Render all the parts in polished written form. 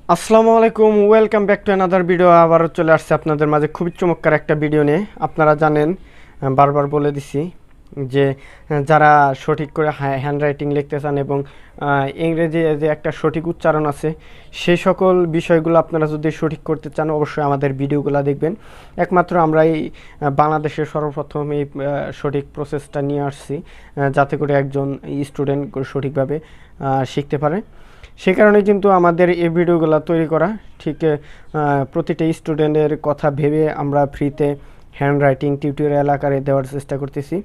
আসসালামু আলাইকুম, welcome back to another video. আবারও চলে আসছে আপনাদের মাঝে খুবই চমৎকার একটা ভিডিও নিয়ে। আপনারা জানেন, বারবার বলে দিছি যে যারা সঠিক করে হ্যান্ড রাইটিং লিখতে চান এবং ইংরেজি যে একটা সঠিক উচ্চারণ আছে, সেই সকল বিষয়গুলো আপনারা যদি সঠিক করতে চান অবশ্যই আমাদের ভিডিওগুলো দেখবেন। একমাত্র আমরাই বাংলাদেশের সর্বপ্রথম এই সঠিক প্রসেসটা নিয়ে আসছি, যাতে করে একজন স্টুডেন্ট সঠিকভাবে শিখতে পারে। সে কারণে কিন্তু আমাদের এই ভিডিওগুলো তৈরি করা। ঠিক প্রতিটা স্টুডেন্টের কথা ভেবে আমরা ফ্রিতে হ্যান্ড রাইটিং টিউটোরিয়াল আকারে দেওয়ার চেষ্টা করতেছি।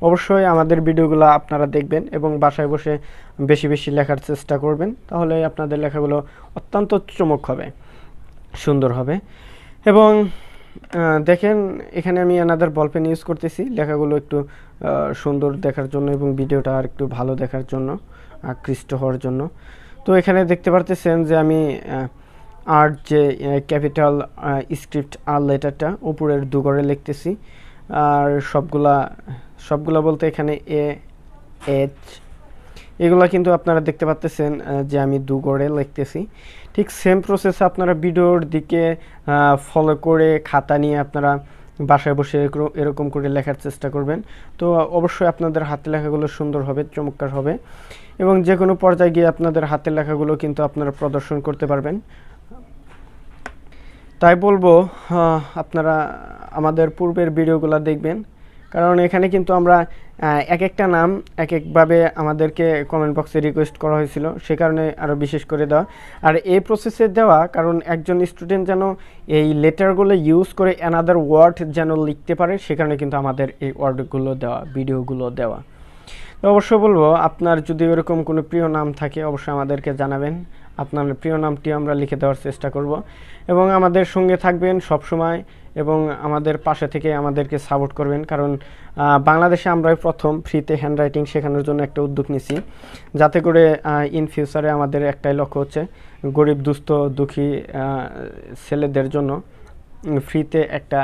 অবশ্যই আমাদের ভিডিওগুলো আপনারা দেখবেন এবং বাসায় বসে বেশি বেশি লেখার চেষ্টা করবেন, তাহলে আপনাদের লেখাগুলো অত্যন্ত চমক হবে, সুন্দর হবে। এবং দেখেন, এখানে আমি অ্যানাদার বল পেন ইউজ করতেছি লেখাগুলো একটু সুন্দর দেখার জন্য এবং ভিডিওটা আর একটু ভালো দেখার জন্য, আকৃষ্ট হওয়ার জন্য। তো এখানে দেখতে পারতেছেন যে আমি আর যে ক্যাপিটাল স্ক্রিপ্ট আর লেটারটা উপরের দুঘরে লিখতেছি। আর সবগুলা বলতে এখানে এ, এইচ, এগুলা কিন্তু আপনারা দেখতে পাচ্তেছেন যে আমি দুঘরে লিখতেছি। ঠিক সেম প্রসেস আপনারা ভিডিওর দিকে ফলো করে খাতা নিয়ে আপনারা বাসায় বসে এরকম করে লেখার চেষ্টা করবেন। তো অবশ্যই আপনাদের হাতের লেখাগুলো সুন্দর হবে, চমৎকার হবে এবং যে কোনো পর্যায়ে গিয়ে আপনাদের হাতের লেখাগুলো কিন্তু আপনারা প্রদর্শন করতে পারবেন। তাই বলবো আপনারা আমাদের পূর্বের ভিডিওগুলো দেখবেন, কারণ এখানে কিন্তু আমরা এক একটা নাম এক একভাবে আমাদেরকে কমেন্ট বক্সে রিকোয়েস্ট করা হয়েছিল, সে কারণে আরও বিশেষ করে দেওয়া। আর এই প্রসেসে দেওয়া কারণ একজন স্টুডেন্ট যেন এই লেটারগুলো ইউজ করে অ্যানাদার ওয়ার্ড যেন লিখতে পারে, সে কারণে কিন্তু আমাদের এই ওয়ার্ডগুলো দেওয়া, ভিডিওগুলো দেওয়া। তো অবশ্যই বলবো, আপনার যদি এরকম কোনো প্রিয় নাম থাকে অবশ্যই আমাদেরকে জানাবেন। আপনার প্রিয় নামটি আমরা লিখে দেওয়ার চেষ্টা করব এবং আমাদের সঙ্গে থাকবেন সব সময় এবং আমাদের পাশে থেকে আমাদেরকে সাপোর্ট করবেন। কারণ বাংলাদেশে আমরাই প্রথম ফ্রিতে হ্যান্ড রাইটিং শেখানোর জন্য একটা উদ্যোগ নিছি, যাতে করে ইন ফিউচারে আমাদের একটাই লক্ষ্য হচ্ছে গরিব দুস্থ দুঃখী ছেলেদের জন্য ফ্রিতে একটা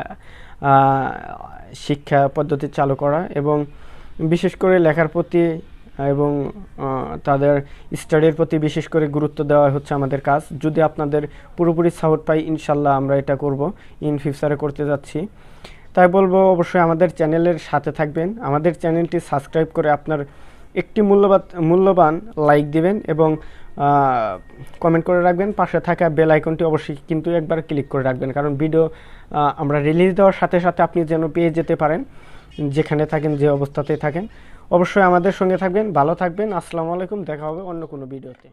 শিক্ষা পদ্ধতি চালু করা এবং বিশেষ করে লেখার প্রতি এবং তাদের স্টাডির প্রতি বিশেষ করে গুরুত্ব দেওয়া হচ্ছে আমাদের কাজ। যদি আপনাদের পুরোপুরি সাপোর্ট পাই ইনশাল্লাহ আমরা এটা করব, ইন ফিউচারে করতে যাচ্ছি। তাই বলবো অবশ্যই আমাদের চ্যানেলের সাথে থাকবেন, আমাদের চ্যানেলটি সাবস্ক্রাইব করে আপনার একটি মূল্যবান লাইক দিবেন এবং কমেন্ট করে রাখবেন। পাশে থাকা বেল আইকনটি অবশ্যই কিন্তু একবার ক্লিক করে রাখবেন, কারণ ভিডিও আমরা রিলিজ দেওয়ার সাথে সাথে আপনি যেন পেয়ে যেতে পারেন, যেখানে থাকেন যে অবস্থাতেই থাকেন। অবশ্যই আমাদের সঙ্গে থাকবেন, ভালো থাকবেন। আসসালামু আলাইকুম, দেখা হবে অন্য কোনো ভিডিওতে।